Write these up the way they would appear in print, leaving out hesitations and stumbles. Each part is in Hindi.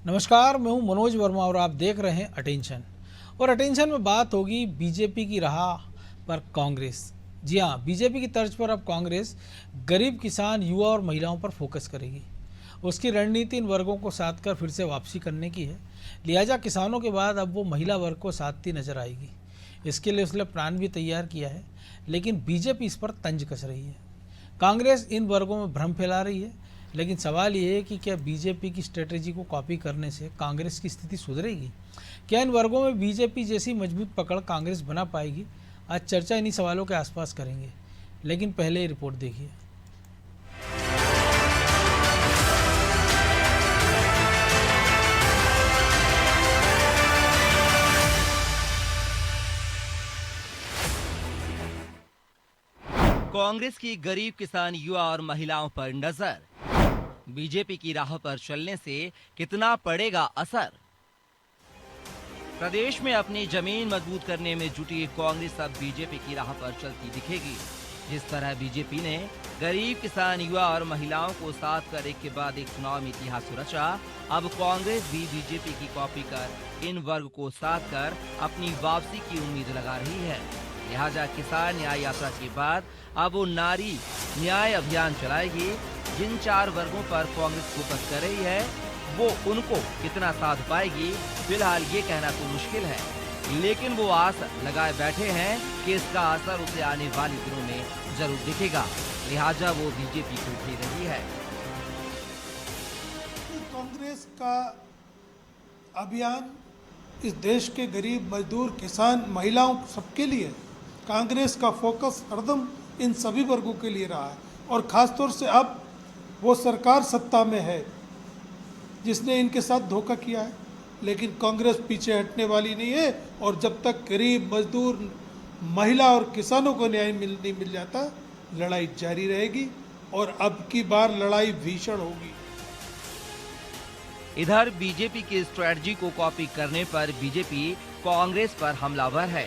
नमस्कार, मैं हूं मनोज वर्मा और आप देख रहे हैं अटेंशन। और अटेंशन में बात होगी बीजेपी की राह पर कांग्रेस। जी हां, बीजेपी की तर्ज पर अब कांग्रेस गरीब, किसान, युवा और महिलाओं पर फोकस करेगी। उसकी रणनीति इन वर्गों को साथ कर फिर से वापसी करने की है। लिहाजा किसानों के बाद अब वो महिला वर्ग को साधती नजर आएगी। इसके लिए उसने प्लान भी तैयार किया है, लेकिन बीजेपी इस पर तंज कस रही है। कांग्रेस इन वर्गों में भ्रम फैला रही है, लेकिन सवाल ये है कि क्या बीजेपी की स्ट्रेटेजी को कॉपी करने से कांग्रेस की स्थिति सुधरेगी? क्या इन वर्गों में बीजेपी जैसी मजबूत पकड़ कांग्रेस बना पाएगी? आज चर्चा इन्हीं सवालों के आसपास करेंगे, लेकिन पहले ये रिपोर्ट देखिए। कांग्रेस की गरीब, किसान, युवा और महिलाओं पर नजर। बीजेपी की राह पर चलने से कितना पड़ेगा असर? प्रदेश में अपनी जमीन मजबूत करने में जुटी कांग्रेस अब बीजेपी की राह पर चलती दिखेगी। जिस तरह बीजेपी ने गरीब, किसान, युवा और महिलाओं को साथ कर एक के बाद एक चुनाव में इतिहास रचा, अब कांग्रेस भी बीजेपी की कॉपी कर इन वर्ग को साथ कर अपनी वापसी की उम्मीद लगा रही है। लिहाजा किसान न्याय यात्रा के बाद अब वो नारी न्याय अभियान चलाएगी। जिन 4 वर्गों पर कांग्रेस फोकस कर रही है, वो उनको कितना साध पाएगी, फिलहाल ये कहना तो मुश्किल है, लेकिन वो आस लगाए बैठे हैं कि इसका असर उसे आने वाले दिनों में जरूर दिखेगा। लिहाजा वो बीजेपी को घेर रही है। कांग्रेस का अभियान इस देश के गरीब, मजदूर, किसान, महिलाओं सबके लिए कांग्रेस का फोकस हरदम इन सभी वर्गों के लिए रहा है। और ख़ासतौर से अब वो सरकार सत्ता में है जिसने इनके साथ धोखा किया है, लेकिन कांग्रेस पीछे हटने वाली नहीं है। और जब तक गरीब, मजदूर, महिला और किसानों को न्याय नहीं मिल जाता, लड़ाई जारी रहेगी और अब की बार लड़ाई भीषण होगी। इधर बीजेपी की स्ट्रेटजी को कॉपी करने पर बीजेपी कांग्रेस पर हमलावर है।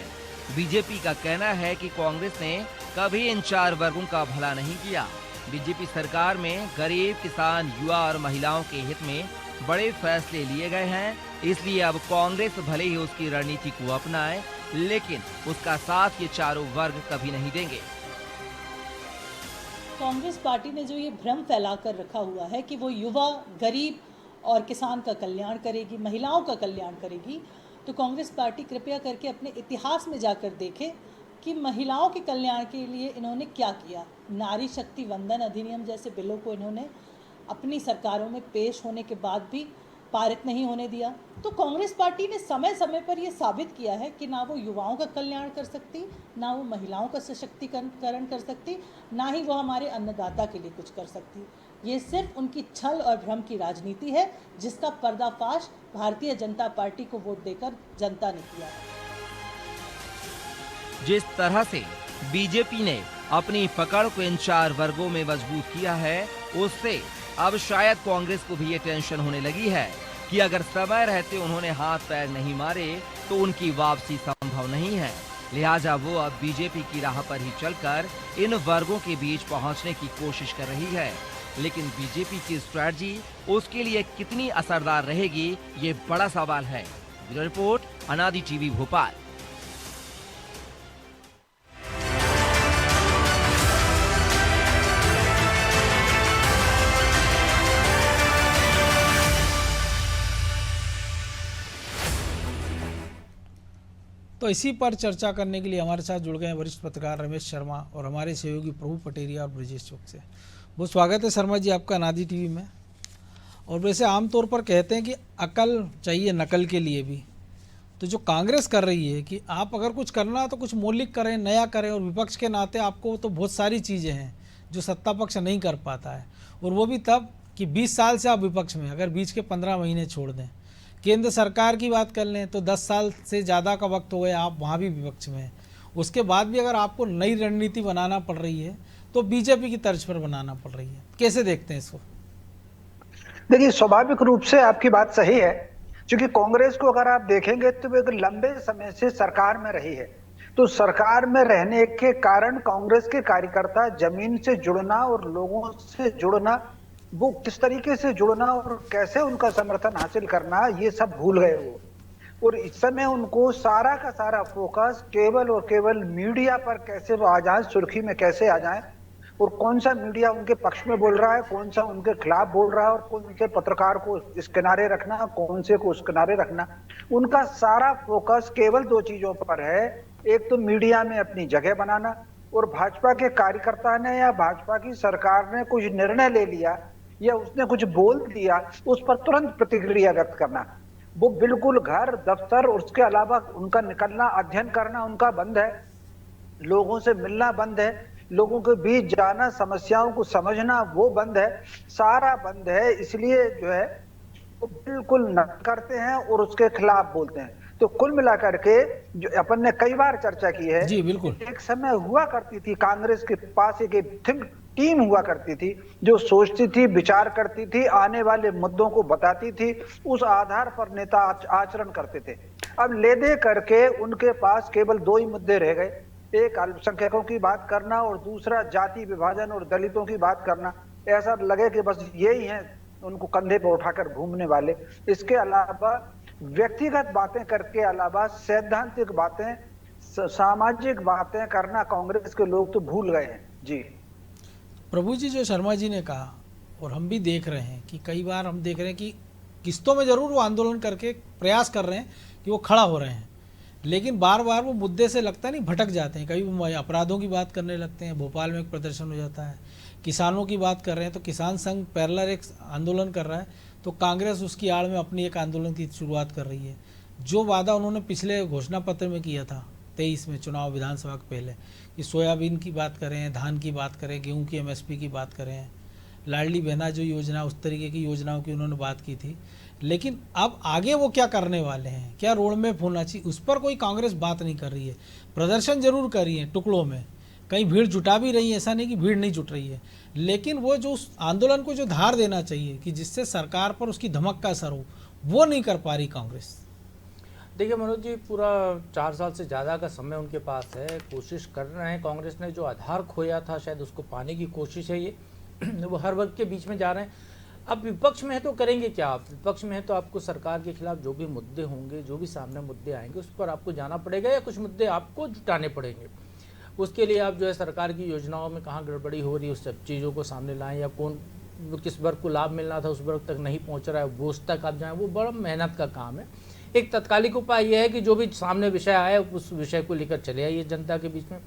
बीजेपी का कहना है कि कांग्रेस ने कभी इन 4 वर्गों का भला नहीं किया। बीजेपी सरकार में गरीब, किसान, युवा और महिलाओं के हित में बड़े फैसले लिए गए हैं। इसलिए अब कांग्रेस भले ही उसकी रणनीति को अपनाए, लेकिन उसका साथ ये चारों वर्ग कभी नहीं देंगे। कांग्रेस पार्टी ने जो ये भ्रम फैला कर रखा हुआ है कि वो युवा, गरीब और किसान का कल्याण करेगी, महिलाओं का कल्याण करेगी, तो कांग्रेस पार्टी कृपया करके अपने इतिहास में जाकर देखे कि महिलाओं के कल्याण के लिए इन्होंने क्या किया। नारी शक्ति वंदन अधिनियम जैसे बिलों को इन्होंने अपनी सरकारों में पेश होने के बाद भी पारित नहीं होने दिया। तो कांग्रेस पार्टी ने समय समय पर यह साबित किया है कि ना वो युवाओं का कल्याण कर सकती, ना वो महिलाओं का सशक्तिकरण कर सकती, ना ही वो हमारे अन्नदाता के लिए कुछ कर सकती। ये सिर्फ उनकी छल और भ्रम की राजनीति है, जिसका पर्दाफाश भारतीय जनता पार्टी को वोट देकर जनता ने किया है। जिस तरह से बीजेपी ने अपनी पकड़ को इन 4 वर्गों में मजबूत किया है, उससे अब शायद कांग्रेस को भी ये टेंशन होने लगी है कि अगर समय रहते उन्होंने हाथ पैर नहीं मारे तो उनकी वापसी संभव नहीं है। लिहाजा वो अब बीजेपी की राह पर ही चलकर इन वर्गों के बीच पहुंचने की कोशिश कर रही है। लेकिन बीजेपी की स्ट्रेटजी उसके लिए कितनी असरदार रहेगी, ये बड़ा सवाल है। ब्यूरो रिपोर्ट, अनादि टीवी भोपाल। तो इसी पर चर्चा करने के लिए हमारे साथ जुड़ गए हैं वरिष्ठ पत्रकार रमेश शर्मा और हमारे सहयोगी प्रभु पटेरिया और ब्रजेश चौक से। बहुत स्वागत है शर्मा जी आपका अनादि टीवी में। और वैसे आमतौर पर कहते हैं कि अकल चाहिए नकल के लिए भी। तो जो कांग्रेस कर रही है कि आप अगर कुछ करना तो कुछ मौलिक करें, नया करें, और विपक्ष के नाते आपको तो बहुत सारी चीज़ें हैं जो सत्ता पक्ष नहीं कर पाता है, और वो भी तब कि 20 साल से आप विपक्ष में, अगर बीच के 15 महीने छोड़ दें। केंद्र सरकार की बात कर लें तो 10 साल से ज़्यादा का वक्त हो गया, आप वहाँ भी विपक्ष में हैं। उसके बाद भी अगर आपको नई रणनीति बनाना पड़ रही है तो बीजेपी की तर्ज पर बनाना पड़ रही है। कैसे देखते हैं इसको? देखिए, स्वाभाविक रूप से आपकी बात सही है, क्योंकि कांग्रेस को अगर आप देखेंगे तो वो एक लंबे समय से सरकार में रही है। तो सरकार में रहने के कारण कांग्रेस के कार्यकर्ता जमीन से जुड़ना और लोगों से जुड़ना वो किस तरीके से जुड़ना और कैसे उनका समर्थन हासिल करना, ये सब भूल गए वो। और इस समय उनको सारा का सारा फोकस केवल और केवल मीडिया पर कैसे वो आ जाए, सुर्खी में कैसे आ जाए, और कौन सा मीडिया उनके पक्ष में बोल रहा है, कौन सा उनके खिलाफ बोल रहा है, और कौन से पत्रकार को इस किनारे रखना, कौन से को उस किनारे रखना। उनका सारा फोकस केवल दो चीजों पर है, एक तो मीडिया में अपनी जगह बनाना, और भाजपा के कार्यकर्ता ने या भाजपा की सरकार ने कुछ निर्णय ले लिया या उसने कुछ बोल दिया, उस पर तुरंत प्रतिक्रिया व्यक्त करना। वो बिल्कुल घर दफ्तर और उसके अलावा उनका निकलना, अध्ययन करना उनका बंद है, लोगों से मिलना बंद है, लोगों के बीच जाना, समस्याओं को समझना वो बंद है, सारा बंद है। इसलिए जो है वो बिल्कुल न करते हैं और उसके खिलाफ बोलते हैं। तो कुल मिलाकर के जो अपन ने कई बार चर्चा की है, जी बिल्कुल। एक समय हुआ करती थी कांग्रेस के पास एक थिंक टीम हुआ करती थी, जो सोचती थी, विचार करती थी, आने वाले मुद्दों को बताती थी, उस आधार पर नेता आचरण करते थे। अब ले दे करके उनके पास केवल दो ही मुद्दे रह गए, एक अल्पसंख्यकों की बात करना और दूसरा जाति विभाजन और दलितों की बात करना। ऐसा लगे कि बस यही है उनको कंधे पर उठाकर घूमने वाले। इसके अलावा व्यक्तिगत बातें करके अलावा सैद्धांतिक बातें, सामाजिक बातें करना कांग्रेस के लोग तो भूल गए हैं। जी प्रभु जी, जो शर्मा जी ने कहा और हम भी देख रहे हैं कि कई बार हम देख रहे हैं कि किस्तों में ज़रूर वो आंदोलन करके प्रयास कर रहे हैं कि वो खड़ा हो रहे हैं, लेकिन बार बार वो मुद्दे से लगता नहीं भटक जाते हैं। कभी वो अपराधों की बात करने लगते हैं, भोपाल में एक प्रदर्शन हो जाता है, किसानों की बात कर रहे हैं तो किसान संघ पैरेलल एक आंदोलन कर रहा है, तो कांग्रेस उसकी आड़ में अपनी एक आंदोलन की शुरुआत कर रही है। जो वादा उन्होंने पिछले घोषणा पत्र में किया था 23 में चुनाव विधानसभा के पहले, कि सोयाबीन की बात करें, धान की बात करें, गेहूं की एमएसपी की बात करें, लाडली बहना जो योजना, उस तरीके की योजनाओं की उन्होंने बात की थी। लेकिन अब आगे वो क्या करने वाले हैं, क्या रोड मैप होना चाहिए, उस पर कोई कांग्रेस बात नहीं कर रही है। प्रदर्शन जरूर कर रही है टुकड़ों में, कहीं भीड़ जुटा भी रही है, ऐसा नहीं कि भीड़ नहीं जुट रही है, लेकिन वो जो उस आंदोलन को जो धार देना चाहिए कि जिससे सरकार पर उसकी धमक का असर हो, वो नहीं कर पा रही कांग्रेस। देखिए मनोज जी, पूरा 4 साल से ज़्यादा का समय उनके पास है, कोशिश कर रहे हैं। कांग्रेस ने जो आधार खोया था शायद उसको पाने की कोशिश है ये वो हर वर्ग के बीच में जा रहे हैं। अब विपक्ष में है तो करेंगे क्या आप? विपक्ष में है तो आपको सरकार के खिलाफ जो भी मुद्दे होंगे, जो भी सामने मुद्दे आएंगे, उस पर आपको जाना पड़ेगा या कुछ मुद्दे आपको जुटाने पड़ेंगे। उसके लिए आप जो है सरकार की योजनाओं में कहाँ गड़बड़ी हो रही है उस सब चीज़ों को सामने लाएं, या कौन किस वर्ग को लाभ मिलना था उस वर्ग तक नहीं पहुँच रहा है वो उस तक आप जाएँ, वो बड़ा मेहनत का काम है। एक तत्कालिक उपाय यह है कि जो भी सामने विषय आए उस विषय को लेकर चले आइए जनता के बीच में।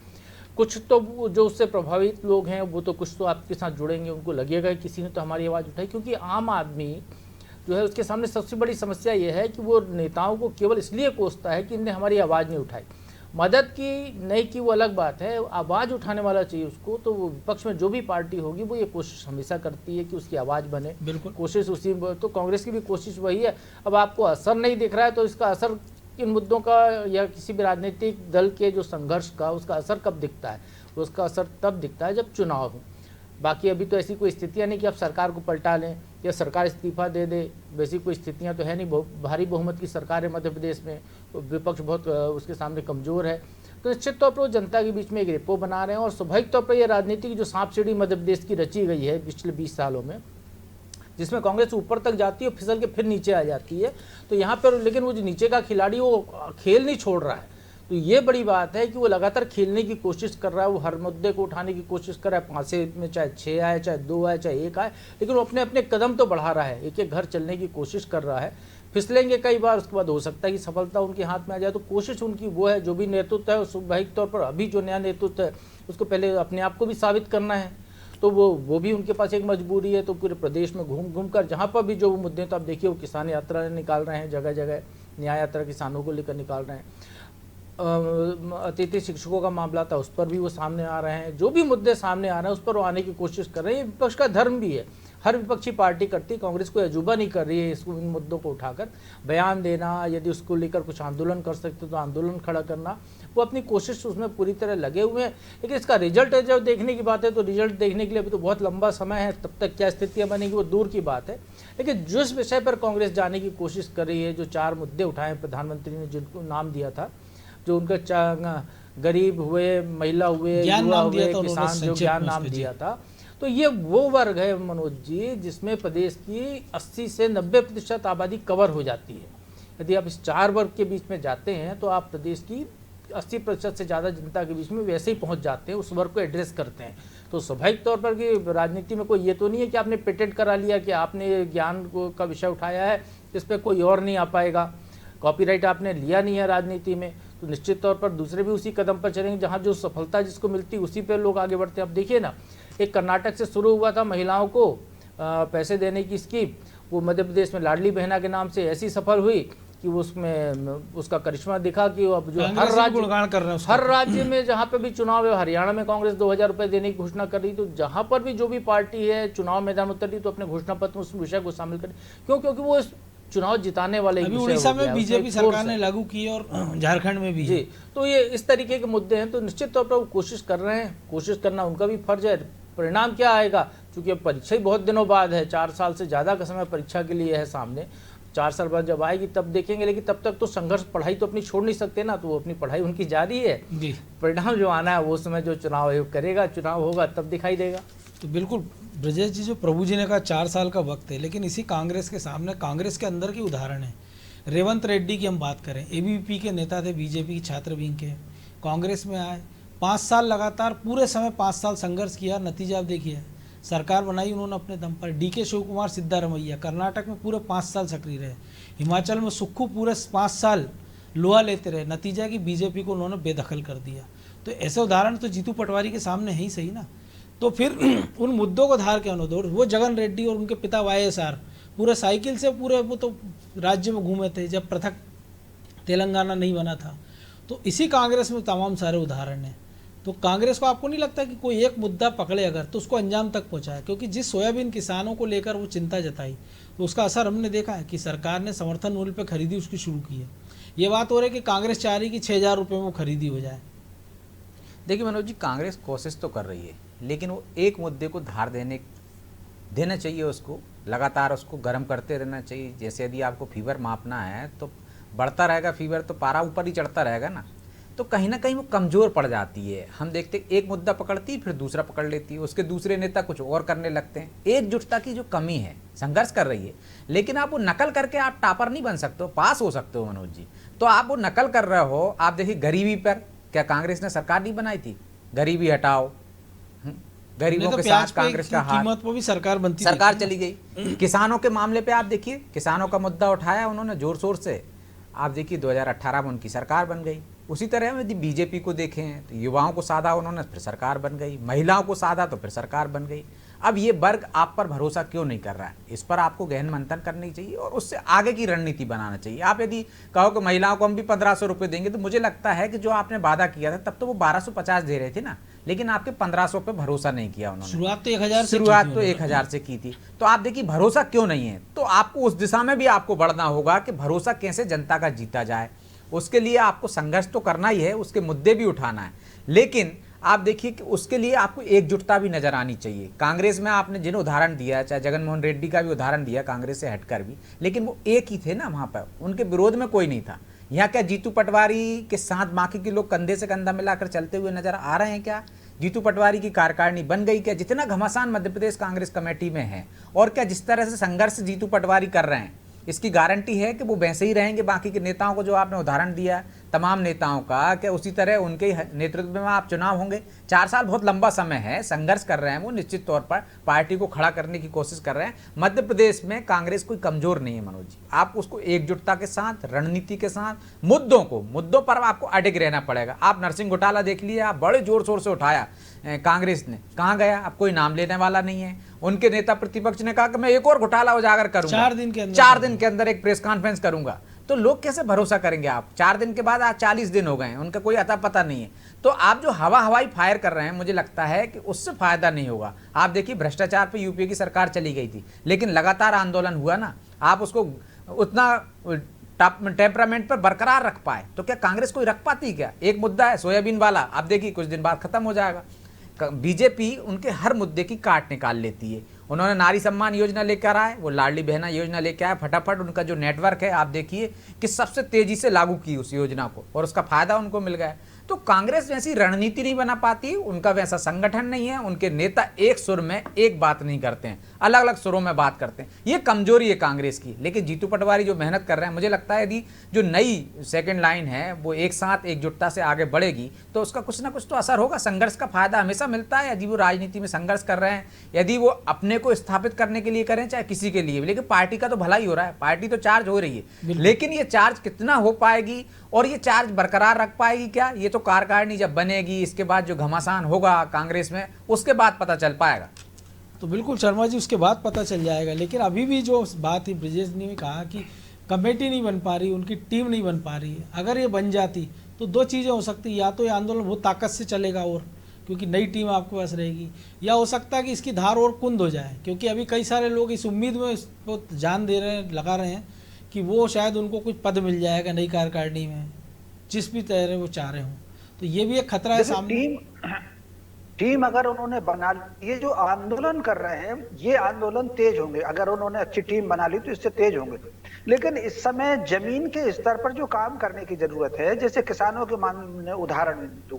कुछ तो जो उससे प्रभावित लोग हैं वो तो कुछ तो आपके साथ जुड़ेंगे, उनको लगेगा कि किसी ने तो हमारी आवाज़ उठाई, क्योंकि आम आदमी जो है उसके सामने सबसे बड़ी समस्या ये है कि वो नेताओं को केवल इसलिए कोसता है कि इनने हमारी आवाज़ नहीं उठाई। मदद की नहीं की वो अलग बात है, आवाज़ उठाने वाला चाहिए उसको। तो वो विपक्ष में जो भी पार्टी होगी वो ये कोशिश हमेशा करती है कि उसकी आवाज़ बने, बिल्कुल कोशिश उसी। तो कांग्रेस की भी कोशिश वही है। अब आपको असर नहीं दिख रहा है तो इसका असर इन मुद्दों का या किसी भी राजनीतिक दल के जो संघर्ष का उसका असर कब दिखता है? उसका असर तब दिखता है जब चुनाव हो। बाकी अभी तो ऐसी कोई स्थितियाँ नहीं कि आप सरकार को पलटा लें या सरकार इस्तीफा दे दे, वैसी कोई स्थितियाँ तो है नहीं। भारी बहुमत की सरकार है मध्य प्रदेश में, विपक्ष बहुत उसके सामने कमज़ोर है। तो निश्चित तौर पर वो जनता के बीच में एक रेपो बना रहे हैं और स्वाभाविक तौर पर ये राजनीति की जो सांप सीढ़ी मध्य प्रदेश की रची गई है पिछले 20 सालों में, जिसमें कांग्रेस ऊपर तक जाती है और फिसल के फिर नीचे आ जाती है। तो यहाँ पर लेकिन वो जो नीचे का खिलाड़ी वो खेल नहीं छोड़ रहा है। तो ये बड़ी बात है कि वो लगातार खेलने की कोशिश कर रहा है, वो हर मुद्दे को उठाने की कोशिश कर रहा है। 5 में चाहे 6 आए, चाहे 2 आए, चाहे 1 आए, लेकिन वो अपने अपने कदम तो बढ़ा रहा है, एक एक घर चलने की कोशिश कर रहा है। फिसलेंगे कई बार, उसके बाद हो सकता है कि सफलता उनके हाथ में आ जाए। तो कोशिश उनकी वो है, जो भी नेतृत्व है स्वाभाविक तौर पर अभी जो नया नेतृत्व है उसको पहले अपने आप को भी साबित करना है। तो वो भी उनके पास एक मजबूरी है। तो पूरे प्रदेश में घूम घूम कर जहाँ पर भी जो मुद्दे, तो आप देखिए वो किसान यात्रा निकाल रहे हैं, जगह जगह न्याय यात्रा किसानों को लेकर निकाल रहे हैं। अतिथि शिक्षकों का मामला था, उस पर भी वो सामने आ रहे हैं। जो भी मुद्दे सामने आ रहे हैं उस पर वो आने की कोशिश कर रहे हैं। ये विपक्ष का धर्म भी है, हर विपक्षी पार्टी करती। कांग्रेस कोई अजूबा नहीं कर रही है इसको, इन मुद्दों को उठाकर बयान देना, यदि उसको लेकर कुछ आंदोलन कर सकते तो आंदोलन खड़ा करना, वो अपनी कोशिश उसमें पूरी तरह लगे हुए हैं। लेकिन इसका रिजल्ट जब देखने की बात है तो रिजल्ट देखने के लिए अभी तो बहुत लंबा समय है, तब तक क्या स्थितियाँ बनेगी वो दूर की बात है। लेकिन जिस विषय पर कांग्रेस जाने की कोशिश कर रही है, जो 4 मुद्दे उठाए प्रधानमंत्री ने जिनको नाम दिया था, जो उनका गरीब हुए, महिला हुए, युवा हुए, किसान, जो ज्ञान नाम दिया था, तो ये वो वर्ग है मनोज जी जिसमें प्रदेश की 80 से 90% आबादी कवर हो जाती है। यदि आप इस 4 वर्ग के बीच में जाते हैं तो आप प्रदेश की 80% से ज़्यादा जनता के बीच में वैसे ही पहुंच जाते हैं, उस वर्ग को एड्रेस करते हैं। तो स्वाभाविक तौर पर कि राजनीति में कोई ये तो नहीं है कि आपने पेटेंट करा लिया कि आपने ज्ञान का विषय उठाया है, इस पर कोई और नहीं आ पाएगा, कॉपीराइट आपने लिया नहीं है राजनीति में, तो निश्चित तौर पर दूसरे भी उसी कदम पर चलेंगे, जहाँ जो सफलता जिसको मिलती है उसी पर लोग आगे बढ़ते हैं। अब देखिए ना, एक कर्नाटक से शुरू हुआ था महिलाओं को पैसे देने की स्कीम, वो मध्य प्रदेश में लाडली बहना के नाम से ऐसी सफल हुई कि उसमें उसका करिश्मा दिखा कि अब जो हर राज्य में जहाँ पे भी चुनाव है, हरियाणा में कांग्रेस 2000 रुपये देने की घोषणा कर रही, तो जहाँ पर भी जो भी पार्टी है चुनाव मैदान उतर रही तो अपने घोषणा पत्र में उस विषय को शामिल करें। क्यों? क्योंकि वो चुनाव जिताने वाले उड़ीसा में बीजेपी सरकार ने लागू की और झारखंड में भी। जी, तो ये इस तरीके के मुद्दे हैं, तो निश्चित तौर पर वो कोशिश कर रहे हैं, कोशिश करना उनका भी फर्ज है। परिणाम क्या आएगा, क्योंकि अब परीक्षा ही बहुत दिनों बाद है, 4 साल से ज़्यादा का समय परीक्षा के लिए है सामने, 4 साल बाद जब आएगी तब देखेंगे, लेकिन तब तक तो संघर्ष, पढ़ाई तो अपनी छोड़ नहीं सकते ना, तो वो अपनी पढ़ाई उनकी जारी है। परिणाम जो आना है वो समय जो चुनाव आयोग करेगा, चुनाव होगा तब दिखाई देगा। तो बिल्कुल ब्रजेश जी, जो प्रभु जी ने कहा 4 साल का वक्त है, लेकिन इसी कांग्रेस के सामने कांग्रेस के अंदर की उदाहरण है। रेवंत रेड्डी की हम बात करें, एबीवीपी के नेता थे, बीजेपी की छात्र विंग के, कांग्रेस में आए, 5 साल लगातार पूरे समय 5 साल संघर्ष किया, नतीजा आप देखिए, सरकार बनाई उन्होंने अपने दम पर। डीके शिवकुमार सिद्धारमैया कर्नाटक में पूरे 5 साल सक्रिय रहे, हिमाचल में सुक्खू पूरे 5 साल लोहा लेते रहे, नतीजा कि बीजेपी को उन्होंने बेदखल कर दिया। तो ऐसे उदाहरण तो जीतू पटवारी के सामने है ही सही ना। तो फिर उन मुद्दों को धार के अनुदोर वो जगन रेड्डी और उनके पिता वाईएसआर पूरे साइकिल से पूरे वो तो राज्य में घूमे थे जब पृथक तेलंगाना नहीं बना था। तो इसी कांग्रेस में तमाम सारे उदाहरण हैं। तो कांग्रेस को आपको नहीं लगता कि कोई एक मुद्दा पकड़े अगर तो उसको अंजाम तक पहुंचाए? क्योंकि जिस सोयाबीन किसानों को लेकर वो चिंता जताई तो उसका असर हमने देखा है कि सरकार ने समर्थन मूल्य पर खरीदी उसकी शुरू की है। ये बात हो रही है कि कांग्रेस चाह रही कि 6000 रुपये में वो खरीदी हो जाए। देखिए मनोज जी, कांग्रेस कोशिश तो कर रही है, लेकिन वो एक मुद्दे को धार देना चाहिए, उसको लगातार उसको गर्म करते रहना चाहिए। जैसे यदि आपको फीवर मापना है तो बढ़ता रहेगा फीवर, तो पारा ऊपर ही चढ़ता रहेगा ना, तो कहीं ना कहीं वो कमज़ोर पड़ जाती है। हम देखते एक मुद्दा पकड़ती फिर दूसरा पकड़ लेती है, उसके दूसरे नेता कुछ और करने लगते हैं। एकजुटता की जो कमी है, संघर्ष कर रही है, लेकिन आप वो नकल करके आप टॉपर नहीं बन सकते हो, पास हो सकते हो मनोज जी। तो आप वो नकल कर रहे हो। आप देखिए गरीबी पर क्या कांग्रेस ने सरकार नहीं बनाई थी? गरीबी हटाओ, गरीबों के साथ कांग्रेस का हाथ, कीमत पर भी सरकार चली गई। किसानों के मामले पे आप देखिए, किसानों का मुद्दा उठाया उन्होंने जोर शोर से। आप देखिए 2018 में उनकी सरकार बन गई। उसी तरह यदि बीजेपी को देखें तो युवाओं को साधा उन्होंने, फिर सरकार बन गई, महिलाओं को साधा तो फिर सरकार बन गई। अब ये वर्ग आप पर भरोसा क्यों नहीं कर रहा है? इस पर आपको गहन मंथन करनी चाहिए और उससे आगे की रणनीति बनाना चाहिए। आप यदि कहो कि महिलाओं को हम भी 1500 रुपये देंगे, तो मुझे लगता है कि जो आपने वादा किया था तब तो वो 1250 दे रहे थे ना, लेकिन आपके 1500 पे भरोसा नहीं किया उन्होंने। शुरुआत तो 1000 से की थी। तो आप देखिए भरोसा क्यों नहीं है, तो आपको उस दिशा में भी आपको बढ़ना होगा कि भरोसा कैसे जनता का जीता जाए। उसके लिए आपको संघर्ष तो करना ही है, उसके मुद्दे भी उठाना है, लेकिन आप देखिए कि उसके लिए आपको एकजुटता भी नजर आनी चाहिए। कांग्रेस में आपने जिन उदाहरण दिया, चाहे जगनमोहन रेड्डी का भी उदाहरण दिया कांग्रेस से हटकर भी, लेकिन वो एक ही थे ना, वहाँ पर उनके विरोध में कोई नहीं था। यहाँ क्या जीतू पटवारी के साथ बाकी के लोग कंधे से कंधा मिलाकर चलते हुए नजर आ रहे हैं? क्या जीतू पटवारी की कार्यकारिणी बन गई? क्या जितना घमासान मध्य प्रदेश कांग्रेस कमेटी में है और क्या जिस तरह से संघर्ष जीतू पटवारी कर रहे हैं, इसकी गारंटी है कि वो वैसे ही रहेंगे? बाकी के नेताओं को जो आपने उदाहरण दिया तमाम नेताओं का, क्या उसी तरह उनके नेतृत्व में आप चुनाव होंगे? 4 साल बहुत लंबा समय है, संघर्ष कर रहे हैं वो, निश्चित तौर पर पार्टी को खड़ा करने की कोशिश कर रहे हैं। मध्य प्रदेश में कांग्रेस कोई कमजोर नहीं है मनोज जी। आप उसको एकजुटता के साथ, रणनीति के साथ, मुद्दों पर आपको अडिग रहना पड़ेगा। आप नरसिंह घोटाला देख लिए, आप बड़े जोर शोर से उठाया कांग्रेस ने, कहाँ गया? अब कोई नाम लेने वाला नहीं है। उनके नेता प्रतिपक्ष ने कहा कि मैं एक और घोटाला उजागर करूंगा, 4 दिन के अंदर एक प्रेस कॉन्फ्रेंस करूंगा। तो लोग कैसे भरोसा करेंगे? आप 4 दिन के बाद आज 40 दिन हो गए हैं, उनका कोई अता पता नहीं है। तो आप जो हवाई फायर कर रहे हैं, मुझे लगता है कि उससे फायदा नहीं होगा। आप देखिए भ्रष्टाचार पे यूपीए की सरकार चली गई थी, लेकिन लगातार आंदोलन हुआ ना, आप उसको उतना टेम्परामेंट पर बरकरार रख पाए। तो क्या कांग्रेस कोई रख पाती क्या? एक मुद्दा है सोयाबीन वाला, आप देखिए कुछ दिन बाद खत्म हो जाएगा। बीजेपी उनके हर मुद्दे की काट निकाल लेती है। उन्होंने नारी सम्मान योजना लेकर आए, वो लाडली बहना योजना लेकर आए, फटाफट उनका जो नेटवर्क है आप देखिए कि सबसे तेजी से लागू की उस योजना को और उसका फायदा उनको मिल गया। तो कांग्रेस वैसी रणनीति नहीं बना पाती, उनका वैसा संगठन नहीं है, उनके नेता एक सुर में एक बात नहीं करते हैं, अलग अलग सुरों में बात करते हैं। ये कमजोरी है कांग्रेस की। लेकिन जीतू पटवारी जो मेहनत कर रहे हैं, मुझे लगता है यदि जो नई सेकंड लाइन है वो एक साथ एकजुटता से आगे बढ़ेगी तो उसका कुछ ना कुछ तो असर होगा। संघर्ष का फायदा हमेशा मिलता है। यदि वो राजनीति में संघर्ष कर रहे हैं, यदि वो अपने को स्थापित करने के लिए करें चाहे किसी के लिए, लेकिन पार्टी का तो भला ही हो रहा है, पार्टी तो चार्ज हो रही है। लेकिन ये चार्ज कितना हो पाएगी और ये चार्ज बरकरार रख पाएगी क्या, ये तो कार्यकारिणी जब बनेगी, इसके बाद जो घमासान होगा कांग्रेस में, उसके बाद पता चल पाएगा। तो बिल्कुल शर्मा जी, उसके बाद पता चल जाएगा। लेकिन अभी भी जो बात थी, ब्रिजेश ने भी कहा कि कमेटी नहीं बन पा रही, उनकी टीम नहीं बन पा रही है। अगर ये बन जाती तो दो चीज़ें हो सकती, या तो ये आंदोलन बहुत ताकत से चलेगा और क्योंकि नई टीम आपके पास रहेगी, या हो सकता है कि इसकी धार और कुंद हो जाए, क्योंकि अभी कई सारे लोग इस उम्मीद में इसको जान दे रहे हैं, लगा रहे हैं कि वो शायद उनको कुछ पद मिल जाएगा नई कार्यकारिणी में, जिस भी तरह वो चाह रहे हों। तो ये भी एक खतरा है सामने। टीम अगर उन्होंने बना, ये जो आंदोलन कर रहे हैं ये आंदोलन तेज होंगे, अगर उन्होंने अच्छी टीम बना ली तो इससे तेज होंगे। लेकिन इस समय जमीन के स्तर पर जो काम करने की जरूरत है, जैसे किसानों के मामले में उदाहरण दूं,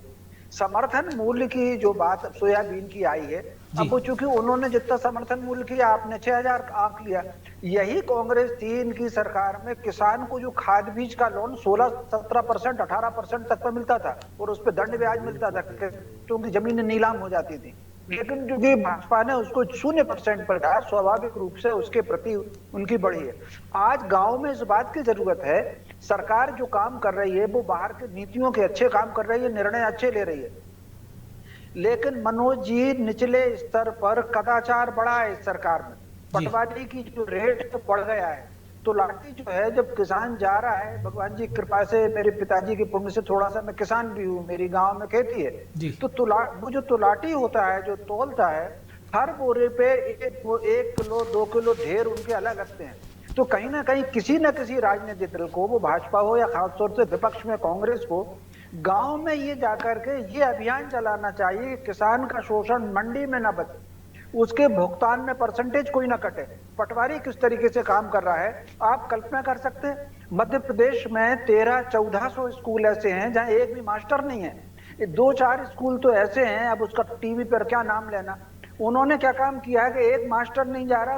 समर्थन मूल्य की जो बात सोयाबीन की आई है, अब वो चूंकि उन्होंने जितना समर्थन मूल्य किया, आपने 6000 आंक लिया, यही कांग्रेस थी इनकी सरकार में, किसान को जो खाद बीज का लोन 16-17%, 18% तक पर मिलता था और उस पर दंड ब्याज मिलता था क्योंकि जमीन नीलाम हो जाती थी। लेकिन जो भाजपा ने उसको 0% पर कहा, स्वाभाविक रूप से उसके प्रति उनकी बढ़ी है। आज गांव में इस बात की जरूरत है, सरकार जो काम कर रही है वो बाहर के नीतियों के अच्छे काम कर रही है, निर्णय अच्छे ले रही है, लेकिन मनोज जी निचले स्तर पर कदाचार बढ़ा है इस सरकार में। पटवारी की जो रेट तो बढ़ गया है, तो लाठी जो है, जब किसान जा रहा है, भगवान जी कृपा से मेरे पिताजी की पुण्य से थोड़ा सा मैं किसान भी हूँ, मेरी गांव में खेती है, तो वो जो तुलाटी होता है, जो तोलता है, हर बोरे पे 1 किलो 2 किलो ढेर उनके अलग लगते हैं। तो कहीं ना कहीं किसी न किसी राजनीतिक दल को, वो भाजपा हो या खासतौर से विपक्ष में कांग्रेस को, गांव में ये जाकर के ये अभियान चलाना चाहिए, किसान का शोषण मंडी में न बचे, उसके भुगतान में परसेंटेज कोई ना कटे। पटवारी किस तरीके से काम कर रहा है आप कल्पना कर सकते हैं। मध्य प्रदेश में 1300-1400 स्कूल ऐसे हैं जहां एक भी मास्टर नहीं है। 2-4 स्कूल तो ऐसे हैं, अब उसका टीवी पर क्या नाम लेना। उन्होंने क्या काम किया है कि एक मास्टर नहीं जा रहा,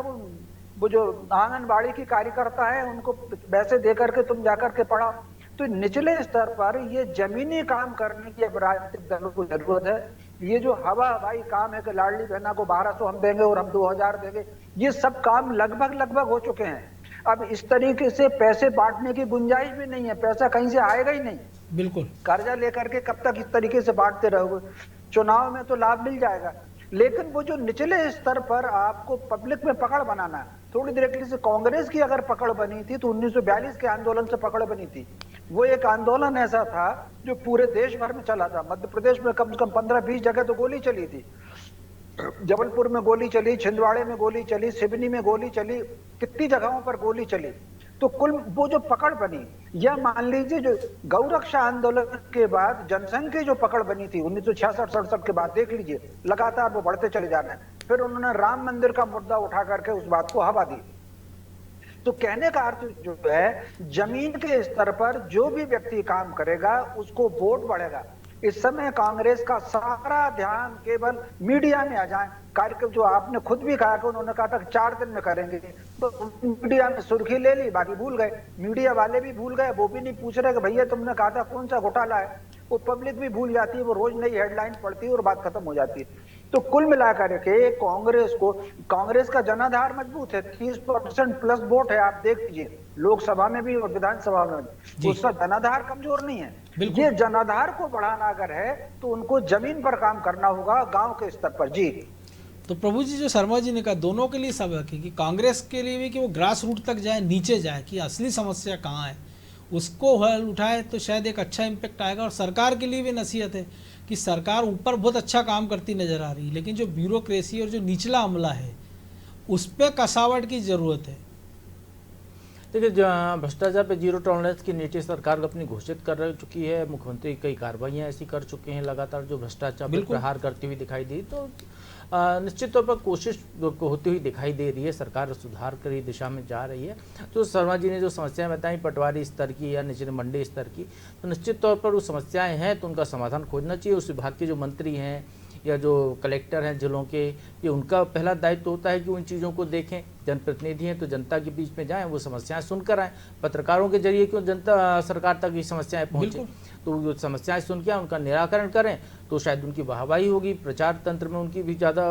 वो जो आंगनबाड़ी की कार्यकर्ता है उनको पैसे दे करके तुम जाकर के पढ़ाओ। तो निचले स्तर पर ये जमीनी काम करने की अब राजनीतिक दलों को जरूरत है। ये जो हवाई काम है कि लाडली बहना को 1200 हम देंगे और हम 2000 देंगे, ये सब काम लगभग हो चुके हैं। अब इस तरीके से पैसे बांटने की गुंजाइश भी नहीं है, पैसा कहीं से आएगा ही नहीं। बिल्कुल, कर्जा लेकर के कब तक इस तरीके से बांटते रहोगे। चुनाव में तो लाभ मिल जाएगा, लेकिन वो जो निचले स्तर पर आपको पब्लिक में पकड़ बनाना है। थोड़ी देर के लिए कांग्रेस की अगर पकड़ बनी थी तो 1942 के आंदोलन से पकड़ बनी थी। वो एक आंदोलन ऐसा था जो पूरे देश भर में चला था। मध्य प्रदेश में कम से कम 15-20 जगह तो गोली चली थी, जबलपुर में गोली चली, छिंदवाड़े में गोली चली, सिवनी में गोली चली, कितनी जगहों पर गोली चली। तो कुल वो जो पकड़ बनी, या मान लीजिए जो गौरक्षा आंदोलन के बाद जनसंघ की जो पकड़ बनी थी 1966-67 के बाद, देख लीजिए लगातार वो बढ़ते चले जाना है। फिर उन्होंने राम मंदिर का मुद्दा उठा करके उस बात को हवा दी। तो कहने का अर्थ जो है, जमीन के स्तर पर जो भी व्यक्ति काम करेगा उसको वोट बढ़ेगा। इस समय कांग्रेस का सारा ध्यान केवल मीडिया में आ जाए। कार्यक्रम जो आपने खुद भी कहा कि उन्होंने कहा था कि 4 दिन में करेंगे, तो मीडिया में सुर्खी ले ली, बाकी भूल गए। मीडिया वाले भी भूल गए, वो भी नहीं पूछ रहे कि भैया तुमने कहा था कौन सा घोटाला है। वो पब्लिक भी भूल जाती है, वो रोज नई हेडलाइन पढ़ती है और बात खत्म हो जाती है। तो कुल मिलाकर के कांग्रेस का जनाधार मजबूत है, 30% प्लस वोट है। आप देख लीजिए लोकसभा में भी और विधानसभा में भी, उसका जनाधार कमजोर नहीं है। ये जनाधार को बढ़ाना अगर है तो उनको जमीन पर काम करना होगा, गांव के स्तर पर। जी तो प्रभु जी, जो शर्मा जी ने कहा, दोनों के लिए सबक है कि कांग्रेस के लिए भी कि वो ग्रास रूट तक जाए, नीचे जाए, कि असली समस्या कहाँ है उसको हल उठाए तो शायद एक अच्छा इम्पैक्ट आएगा। और सरकार के लिए भी नसीहत है कि सरकार ऊपर बहुत अच्छा काम करती नजर आ रही है, लेकिन जो ब्यूरोक्रेसी और जो निचला अमला है उस पर कसावट की जरूरत है। देखिए, भ्रष्टाचार पे जीरो टॉलरेंस की नीति सरकार अपनी घोषित कर चुकी है। मुख्यमंत्री कई कार्रवाइयाँ ऐसी कर चुके हैं लगातार जो भ्रष्टाचार पर प्रहार करती हुई दिखाई दी। तो निश्चित तौर पर कोशिश होती हुई दिखाई दे रही है, सरकार सुधार की दिशा में जा रही है। तो शर्मा जी ने जो समस्याएं बताई पटवारी स्तर की या निचले मंडी स्तर की, तो निश्चित तौर पर वो समस्याएं हैं तो उनका समाधान खोजना चाहिए। उस विभाग के जो मंत्री हैं या जो कलेक्टर हैं जिलों के, ये उनका पहला दायित्व होता है कि उन चीज़ों को देखें। जनप्रतिनिधि हैं तो जनता के बीच में जाएं, वो समस्याएं सुनकर आएँ। पत्रकारों के जरिए क्यों जनता सरकार तक ये समस्याएं पहुँचे, तो जो समस्याएं सुन के उनका निराकरण करें तो शायद उनकी वाहवाही होगी, प्रचार तंत्र में उनकी भी ज़्यादा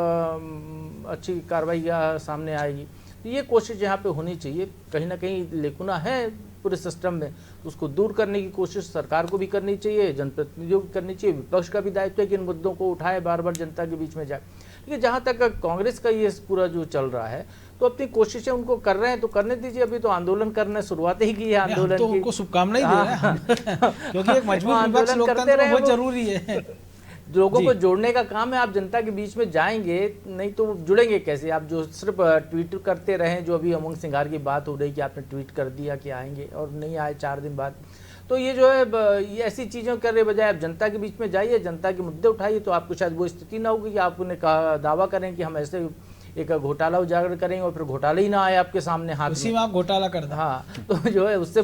अच्छी कार्रवाई सामने आएगी। तो ये कोशिश यहाँ पे होनी चाहिए। कहीं ना कहीं लेकुना है पूरे सिस्टम में, उसको दूर करने की कोशिश सरकार को भी करनी चाहिए, जनप्रतिनिधियों को करनी चाहिए। विपक्ष का भी दायित्व है कि इन मुद्दों को उठाए, बार बार जनता के बीच में जाए। लेकिन जहाँ तक कांग्रेस का ये पूरा जो चल रहा है, तो अपनी कोशिशें उनको कर रहे हैं तो करने दीजिए। अभी तो आंदोलन करने शुरुआत ही की है आंदोलन तो की, उनको शुभकामनाएं दे रहे हैं क्योंकि एक मजबूत विपक्ष लोकतंत्र में बहुत जरूरी है। लोगों को जोड़ने का काम है। आप जनता के बीच में जाएंगे नहीं तो जुड़ेंगे कैसे? आप जो सिर्फ ट्वीट करते रहें, जो अभी उमंग सिंघार की बात हो रही कि आपने ट्वीट कर दिया कि आएंगे और नहीं आए 4 दिन बाद, तो ये जो है ये ऐसी चीज़ों करने बजाय आप जनता के बीच में जाइए, जनता के मुद्दे उठाइए, तो आपको शायद वो स्थिति ना होगी कि आपने कहा दावा करें कि हम ऐसे एक घोटाला उजागर करेंगे और फिर घोटाला ही ना आए आपके सामने हाथ उसी में आप घोटाला कर दें। हाँ, तो जो है उससे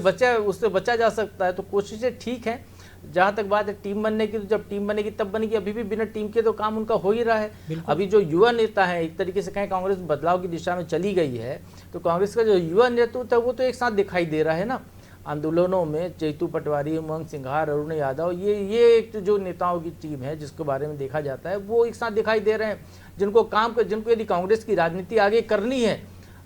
बचा जा सकता है। तो कोशिशें ठीक हैं। जहाँ तक बात है टीम बनने की, तो जब टीम बनेगी तब बनेगी। अभी भी बिना टीम के तो काम उनका हो ही रहा है। अभी जो युवा नेता है, एक तरीके से कहें कांग्रेस बदलाव की दिशा में चली गई है, तो कांग्रेस का जो युवा नेतृत्व है वो तो एक साथ दिखाई दे रहा है ना आंदोलनों में। चैतू पटवारी, उमंग सिंघार, अरुण यादव, ये एक जो नेताओं की टीम है जिसके बारे में देखा जाता है, वो एक साथ दिखाई दे रहे हैं। जिनको यदि कांग्रेस की राजनीति आगे करनी है,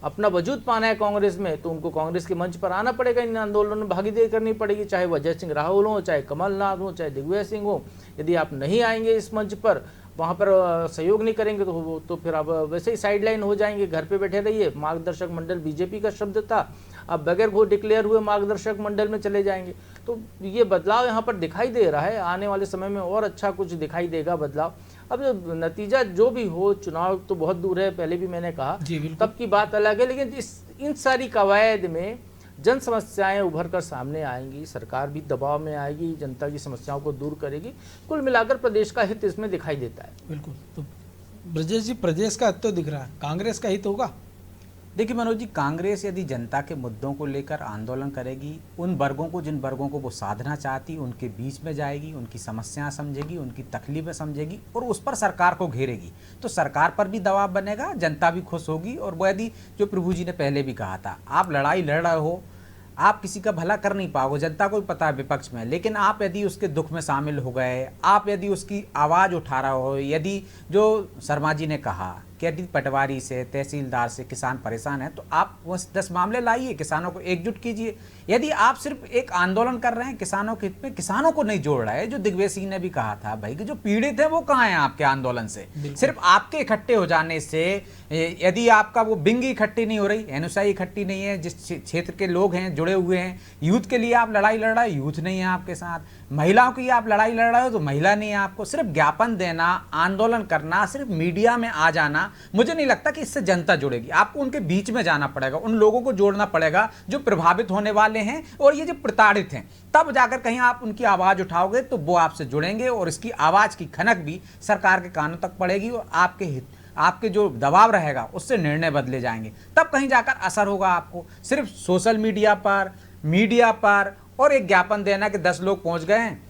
अपना वजूद पाना है कांग्रेस में, तो उनको कांग्रेस के मंच पर आना पड़ेगा, इन आंदोलनों में भागीदारी करनी पड़ेगी। चाहे वो अजय सिंह राहुल हो, चाहे कमलनाथ हो, चाहे दिग्विजय सिंह हो। यदि आप नहीं आएंगे इस मंच पर, वहाँ पर सहयोग नहीं करेंगे तो फिर आप वैसे ही साइडलाइन हो जाएंगे, घर पे बैठे रहिए। मार्गदर्शक मंडल बीजेपी का शब्द था, अब बगैर वो डिक्लेयर हुए मार्गदर्शक मंडल में चले जाएंगे। तो ये बदलाव यहाँ पर दिखाई दे रहा है। आने वाले समय में और अच्छा कुछ दिखाई देगा बदलाव। अब जो नतीजा जो भी हो, चुनाव तो बहुत दूर है, पहले भी मैंने कहा, तब की बात अलग है। लेकिन इन सारी कवायद में जन समस्याएं उभर कर सामने आएंगी, सरकार भी दबाव में आएगी, जनता की समस्याओं को दूर करेगी। कुल मिलाकर प्रदेश का हित इसमें दिखाई देता है। बिल्कुल। तो ब्रजेश जी, प्रदेश का हित तो दिख रहा है, कांग्रेस का हित होगा? देखिए मनोज जी, कांग्रेस यदि जनता के मुद्दों को लेकर आंदोलन करेगी, उन वर्गों को, जिन वर्गों को वो साधना चाहती, उनके बीच में जाएगी, उनकी समस्याएं समझेगी, उनकी तकलीफें समझेगी और उस पर सरकार को घेरेगी, तो सरकार पर भी दबाव बनेगा, जनता भी खुश होगी। और वो यदि, जो प्रभु जी ने पहले भी कहा था, आप लड़ाई लड़ रहे हो, आप किसी का भला कर नहीं पाओगे, जनता को भी पता है विपक्ष में, लेकिन आप यदि उसके दुख में शामिल हो गए, आप यदि उसकी आवाज़ उठा रहे हो, यदि जो शर्मा जी ने कहा कि यदि पटवारी से, तहसीलदार से किसान परेशान है, तो आप वो 10 मामले लाइए, किसानों को एकजुट कीजिए। यदि आप सिर्फ एक आंदोलन कर रहे हैं किसानों के हित में, किसानों को नहीं जोड़ रहे हैं, जो दिग्विजय सिंह ने भी कहा था भाई कि जो पीड़ित है वो कहाँ हैं आपके आंदोलन से? सिर्फ आपके इकट्ठे हो जाने से, यदि आपका वो बिंगी इकट्ठी नहीं हो रही, एनुसाई इकट्ठी नहीं है, जिस क्षेत्र के लोग हैं जुड़े हुए हैं, यूथ के लिए आप लड़ाई लड़ रहे हैं, यूथ नहीं है आपके साथ, महिलाओं की आप लड़ाई लड़ रहे हो तो महिला नहीं है आपको। सिर्फ ज्ञापन देना, आंदोलन करना, सिर्फ मीडिया में आ जाना, मुझे नहीं लगता कि इससे जनता जुड़ेगी। आपको उनके बीच में जाना पड़ेगा, उन लोगों को जोड़ना पड़ेगा जो प्रभावित होने वाले हैं और ये जो प्रताड़ित हैं, तब जाकर कहीं आप उनकी आवाज़ उठाओगे तो वो आपसे जुड़ेंगे और इसकी आवाज़ की खनक भी सरकार के कानों तक पड़ेगी और आपके जो दबाव रहेगा उससे निर्णय बदले जाएंगे, तब कहीं जाकर असर होगा आपको। सिर्फ सोशल मीडिया पर और एक ज्ञापन देना कि 10 लोग पहुंच गए हैं,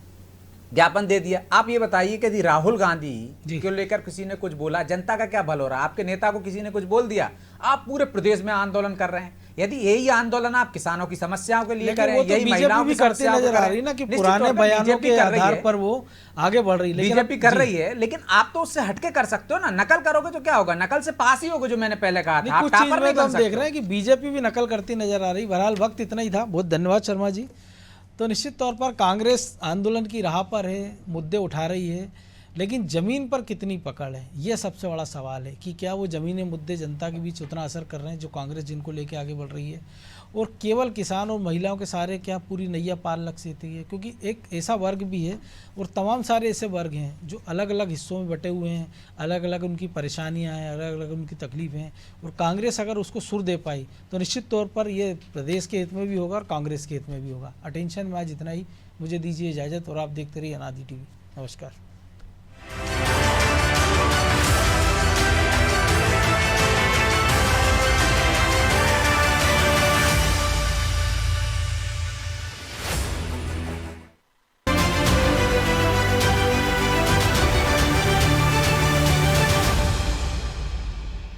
ज्ञापन दे दिया। आप ये बताइए कि यदि राहुल गांधी को लेकर किसी ने कुछ बोला, जनता का क्या भल हो रहा है? आपके नेता को किसी ने कुछ बोल दिया, आप पूरे प्रदेश में आंदोलन कर रहे हैं। यदि यही आंदोलन आप किसानों की समस्याओं के लिए करें, यही महिलाओं की समस्याओं नजर आ रही ना कि पुराने बयानों के आधार पर वो आगे बढ़ रही है, बीजेपी कर रही है, लेकिन आप तो उससे हटके कर सकते हो ना। नकल करोगे तो क्या होगा? नकल से पास ही होगा, जो मैंने पहले कहा था। कुछ चीज में तो हम देख रहे हैं कि बीजेपी भी नकल करती नजर आ रही। बहरहाल वक्त इतना ही था, बहुत धन्यवाद शर्मा जी। तो निश्चित तौर पर कांग्रेस आंदोलन की राह पर है, मुद्दे उठा रही है, लेकिन ज़मीन पर कितनी पकड़ है, ये सबसे बड़ा सवाल है कि क्या वो ज़मीनी मुद्दे जनता के बीच उतना असर कर रहे हैं जो कांग्रेस जिनको लेके आगे बढ़ रही है, और केवल किसान और महिलाओं के सारे क्या पूरी नैया पार लग सकती है? क्योंकि एक ऐसा वर्ग भी है और तमाम सारे ऐसे वर्ग हैं जो अलग अलग हिस्सों में बटे हुए हैं, अलग अलग उनकी परेशानियां हैं, अलग अलग उनकी तकलीफ़ें हैं, और कांग्रेस अगर उसको सुर दे पाई तो निश्चित तौर पर ये प्रदेश के हित में भी होगा और कांग्रेस के हित में भी होगा। अटेंशन में आज इतना ही, मुझे दीजिए इजाज़त और आप देखते रहिए अनादि टीवी। नमस्कार।